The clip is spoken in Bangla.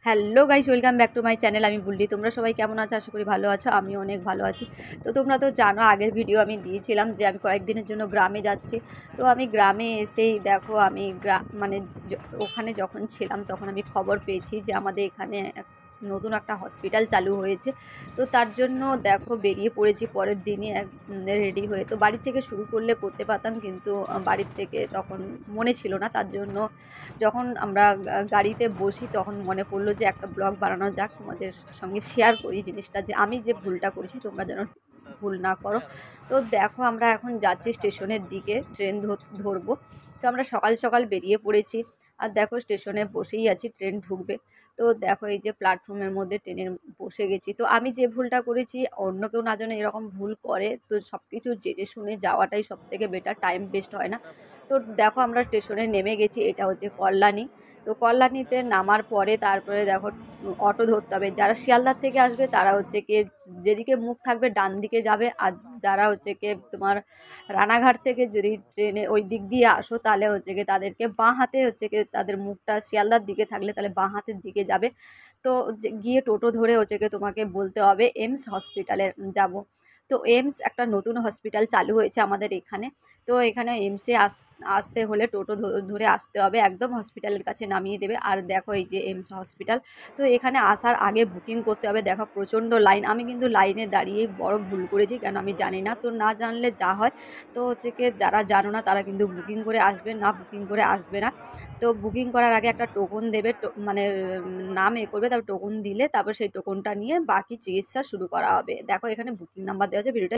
Hello guys, welcome back to my channel. আমি বুল্লি। তোমরা সবাই কেমন আছো? আশা করি ভালো আছো। আমি অনেক ভালো আছি। তো তোমরা তো জানো, আগের ভিডিও আমি দিয়েছিলাম যে আমি কয়েকদিনের জন্য গ্রামে যাচ্ছি। তো আমি গ্রামে এসেই দেখো, আমি মানে ওখানে যখন ছিলাম তখন আমি খবর পেয়েছি যে আমাদের এখানে নতুন একটা হসপিটাল চালু হয়েছে। তো তার জন্য দেখো বেরিয়ে পড়েছি পরের দিনই রেডি হয়ে। তো বাড়ি থেকে শুরু করলে করতে পারতাম, কিন্তু বাড়ির থেকে তখন মনে ছিল না। তার জন্য যখন আমরা গাড়িতে বসি তখন মনে পড়লো যে একটা ব্লগ বানানো যাক, তোমাদের সঙ্গে শেয়ার করি জিনিসটা, যে আমি যে ভুলটা করেছি তোমরা যেন ভুল না করো। তো দেখো, আমরা এখন যাচ্ছি স্টেশনের দিকে, ট্রেন ধরবো। তো আমরা সকাল সকাল বেরিয়ে পড়েছি। আর দেখো স্টেশনে বসেই আছি, ট্রেন ঢুকবে। তো দেখো এই যে প্ল্যাটফর্মের মধ্যে ট্রেনের বসে গেছি। তো আমি যে ভুলটা করেছি অন্য কেউ না যেন এরকম ভুল করে, তো সব কিছু জেনে শুনে যাওয়াটাই সব থেকে বেটার, টাইম ওয়েস্ট হয় না। তো দেখো আমরা স্টেশনে নেমে গেছি, এটা হচ্ছে কল্যাণী। তো কল্যাণীতে নামার পরে তারপরে দেখো অটো ধরতে হবে। যারা শিয়ালদার থেকে আসবে তারা হচ্ছে কি যেদিকে মুখ থাকবে ডান দিকে যাবে, আর যারা হচ্ছে কি তোমার রানাঘাট থেকে যদি ট্রেনে ওই দিক দিয়ে আসো তাহলে হচ্ছে কি তাদেরকে বাঁ হাতে হচ্ছে কি তাদের মুখটা শিয়ালদার দিকে থাকলে তাহলে বাঁ হাতের দিকে যাবে। তো গিয়ে টোটো ধরে হচ্ছে কি তোমাকে বলতে হবে এমস হসপিটালে যাব। তো এমস একটা নতুন হসপিটাল চালু হয়েছে আমাদের এখানে। তো এখানে এমসে আসতে হলে টোটো ধরে আসতে হবে, একদম হসপিটালের কাছে নামিয়ে দেবে। আর দেখো এই যে এমস হসপিটাল। তো এখানে আসার আগে বুকিং করতে হবে। দেখো প্রচণ্ড লাইন। আমি কিন্তু লাইনে দাঁড়িয়েই বড় ভুল করেছি, কেন আমি জানি না। তো না জানলে যা হয়, তো হচ্ছে কি যারা জানো না তারা কিন্তু বুকিং করে আসবে, না বুকিং করে আসবে না। তো বুকিং করার আগে একটা টোকন দেবে, মানে নাম করবে, তারপর টোকন দিলে তারপর সেই টোকনটা নিয়ে বাকি চিকিৎসা শুরু করা হবে। দেখো এখানে বুকিং নাম্বার দেওয়া আছে, ভিডিওটা